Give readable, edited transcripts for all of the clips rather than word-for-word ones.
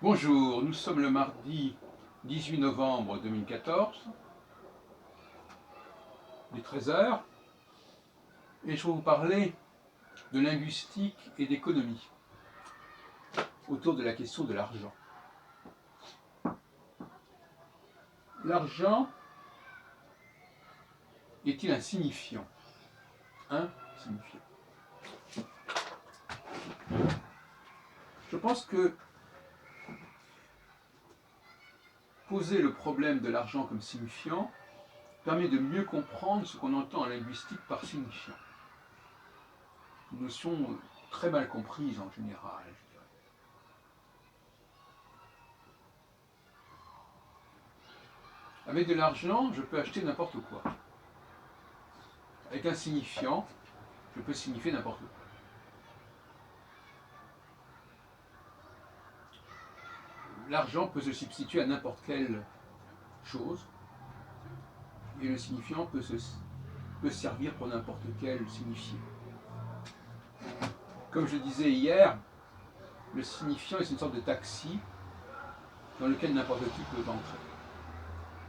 Bonjour, nous sommes le mardi 18 novembre 2014, il est 13 heures, et je vais vous parler de linguistique et d'économie autour de la question de l'argent. L'argent est-il un signifiant? Un signifiant. Je pense que poser le problème de l'argent comme signifiant permet de mieux comprendre ce qu'on entend en linguistique par signifiant. Une notion très mal comprise en général, je dirais. Avec de l'argent, je peux acheter n'importe quoi. Avec un signifiant, je peux signifier n'importe quoi. L'argent peut se substituer à n'importe quelle chose, et le signifiant peut servir pour n'importe quel signifié. Comme je disais hier, le signifiant est une sorte de taxi dans lequel n'importe qui peut entrer.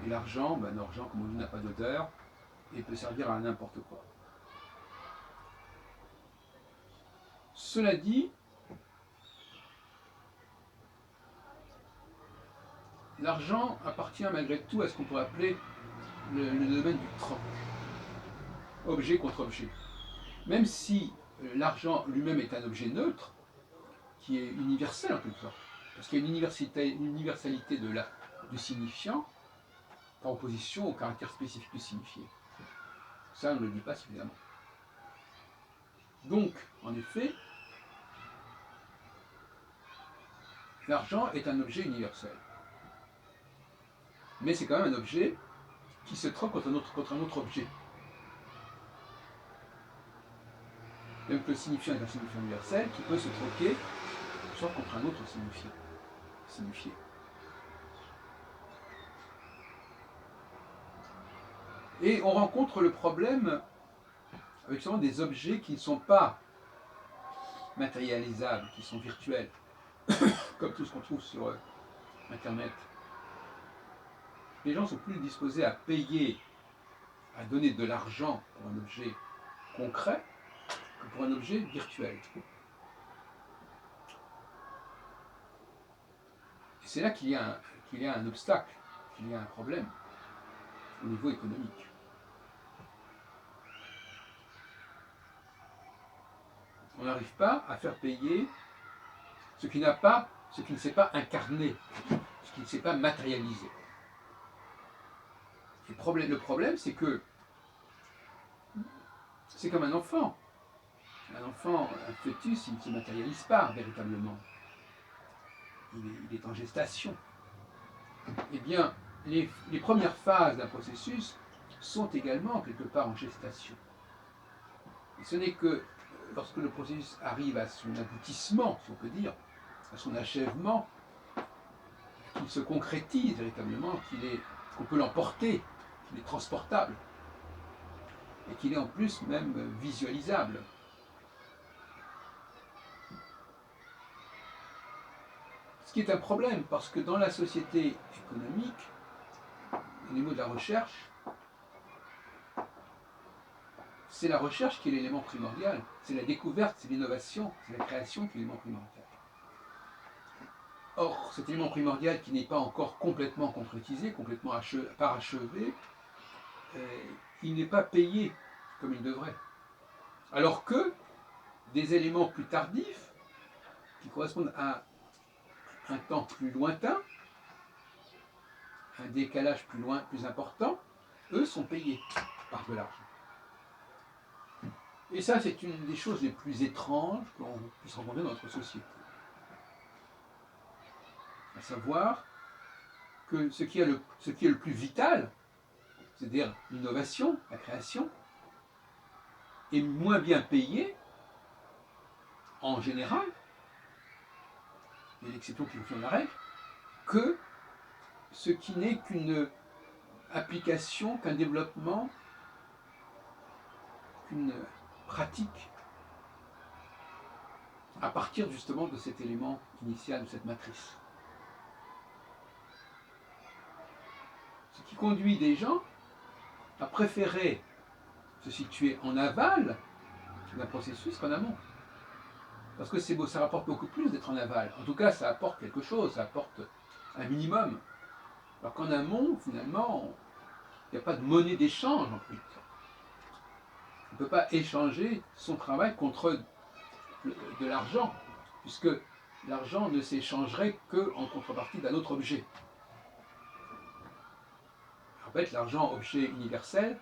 Et l'argent, l'argent, comme on dit, n'a pas d'odeur et peut servir à n'importe quoi. Cela dit, l'argent appartient malgré tout à ce qu'on pourrait appeler le domaine du troc, objet contre objet. Même si l'argent lui-même est un objet neutre, qui est universel en quelque sorte, parce qu'il y a une universalité du signifiant par opposition au caractère spécifique du signifié. Ça, on ne le dit pas suffisamment. Donc, en effet, l'argent est un objet universel. Mais c'est quand même un objet qui se troque contre un autre objet. Donc le signifiant est un signifiant universel qui peut se troquer soit contre un autre signifié. Et on rencontre le problème avec justement des objets qui ne sont pas matérialisables, qui sont virtuels, comme tout ce qu'on trouve sur Internet. Les gens sont plus disposés à payer, à donner de l'argent pour un objet concret que pour un objet virtuel. Et c'est là qu'il y a un obstacle, qu'il y a un problème au niveau économique. On n'arrive pas à faire payer ce qui ne s'est pas incarné, ce qui ne s'est pas matérialisé. Le problème, c'est que c'est comme un enfant. Un enfant, un fœtus, il ne se matérialise pas véritablement. Il est en gestation. Eh bien, les premières phases d'un processus sont également quelque part en gestation. Et ce n'est que lorsque le processus arrive à son aboutissement, si on peut dire, à son achèvement, qu'il se concrétise véritablement, qu'on peut l'emporter, qu'il est transportable, et qu'il est en plus même visualisable. Ce qui est un problème, parce que dans la société économique, au niveau de la recherche, c'est la recherche qui est l'élément primordial. C'est la découverte, c'est l'innovation, c'est la création qui est l'élément primordial. Or, cet élément primordial qui n'est pas encore complètement concrétisé, complètement parachevé, il n'est pas payé comme il devrait. Alors que des éléments plus tardifs, qui correspondent à un temps plus lointain, un décalage plus important, eux sont payés par de l'argent. Et ça, c'est une des choses les plus étranges qu'on puisse rencontrer dans notre société. À savoir que ce qui est le plus vital, c'est-à-dire l'innovation, la création, est moins bien payé en général, il y a l'exception qui confirme la règle, que ce qui n'est qu'une application, qu'un développement, qu'une pratique à partir justement de cet élément initial, de cette matrice. qui conduit des gens à préférer se situer en aval d'un processus qu'en amont. Parce que ça rapporte beaucoup plus d'être en aval. En tout cas, ça apporte quelque chose, ça apporte un minimum. Alors qu'en amont, finalement, il n'y a pas de monnaie d'échange en plus. On ne peut pas échanger son travail contre de l'argent, puisque l'argent ne s'échangerait qu'en contrepartie d'un autre objet. En fait, l'argent, objet universel,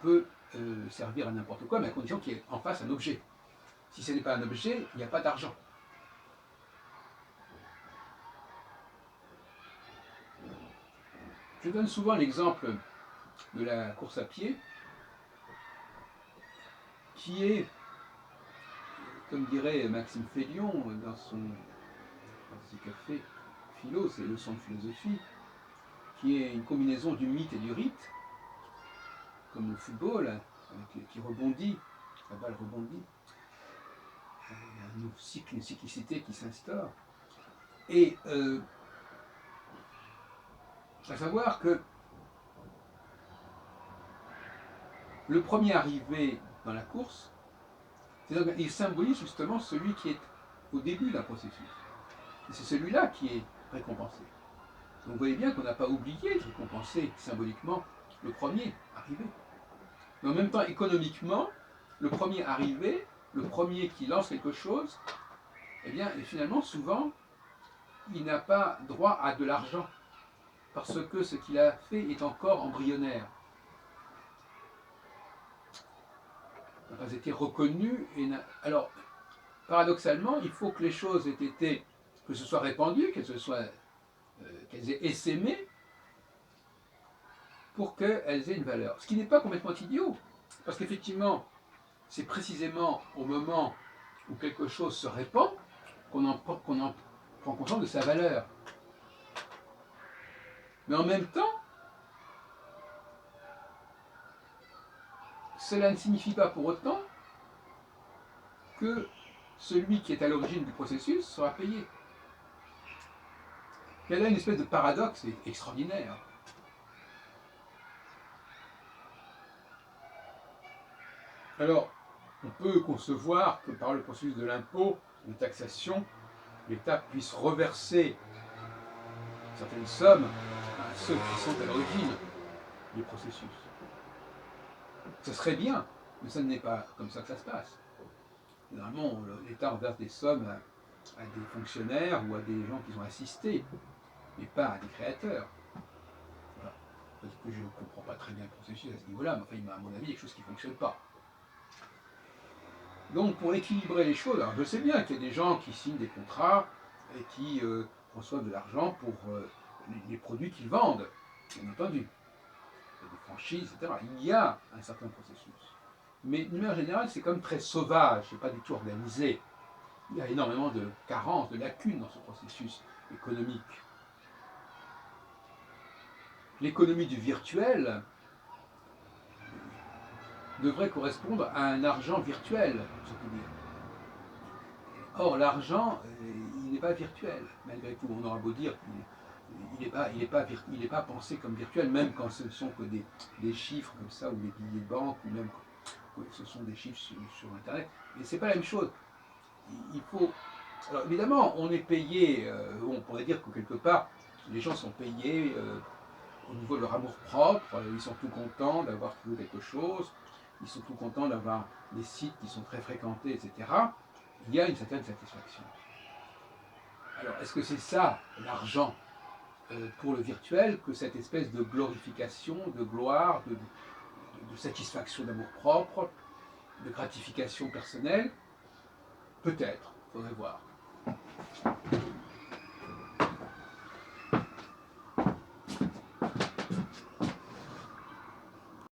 peut servir à n'importe quoi, mais à condition qu'il y ait en face un objet. Si ce n'est pas un objet, il n'y a pas d'argent. Je donne souvent l'exemple de la course à pied, qui est, comme dirait Maxime Félion dans ses cafés philo, ses leçons de philosophie, qui est une combinaison du mythe et du rite, comme le football, qui rebondit, la balle rebondit, il y a une cyclicité qui s'instaure. Et à savoir que le premier arrivé dans la course, il symbolise justement celui qui est au début d'un processus. Et c'est celui-là qui est récompensé. Donc vous voyez bien qu'on n'a pas oublié de récompenser symboliquement le premier arrivé. Mais en même temps, économiquement, le premier arrivé, le premier qui lance quelque chose, eh bien, finalement, souvent, il n'a pas droit à de l'argent, parce que ce qu'il a fait est encore embryonnaire. Il n'a pas été reconnu. Alors, paradoxalement, il faut que les choses aient été, que ce soit répandu, qu'elles aient essaimé, pour qu'elles aient une valeur. Ce qui n'est pas complètement idiot, parce qu'effectivement, c'est précisément au moment où quelque chose se répand qu'on en prend conscience de sa valeur. Mais en même temps, cela ne signifie pas pour autant que celui qui est à l'origine du processus sera payé. Il y a là une espèce de paradoxe extraordinaire. Alors, on peut concevoir que par le processus de l'impôt, de taxation, l'État puisse reverser certaines sommes à ceux qui sont à l'origine du processus. Ce serait bien, mais ça n'est pas comme ça que ça se passe. Généralement, l'État reverse des sommes à des fonctionnaires ou à des gens qui ont assisté, mais pas à des créateurs. Voilà. Parce que je ne comprends pas très bien le processus à ce niveau-là, mais enfin, à mon avis, il y a quelque chose qui ne fonctionne pas. Donc, pour équilibrer les choses, alors je sais bien qu'il y a des gens qui signent des contrats et qui reçoivent de l'argent pour les produits qu'ils vendent, bien entendu. Il y a des franchises, etc. Il y a un certain processus. Mais d'une manière générale, c'est comme très sauvage, c'est pas du tout organisé. Il y a énormément de carences, de lacunes dans ce processus économique. L'économie du virtuel devrait correspondre à un argent virtuel, si on peut dire. Or, l'argent, il n'est pas virtuel, malgré tout. On aura beau dire qu'il n'est pas pensé comme virtuel, même quand ce ne sont que des chiffres comme ça, ou des billets de banque, ou même quand ce sont des chiffres sur Internet. Mais ce n'est pas la même chose. Il faut. Alors, évidemment, on est payé, on pourrait dire que quelque part, les gens sont payés au niveau de leur amour-propre, ils sont tout contents d'avoir trouvé quelque chose, ils sont tout contents d'avoir des sites qui sont très fréquentés, etc. Il y a une certaine satisfaction. Alors, est-ce que c'est ça, l'argent, pour le virtuel, que cette espèce de glorification, de gloire, de satisfaction d'amour-propre, de gratification personnelle? Peut-être, il faudrait voir.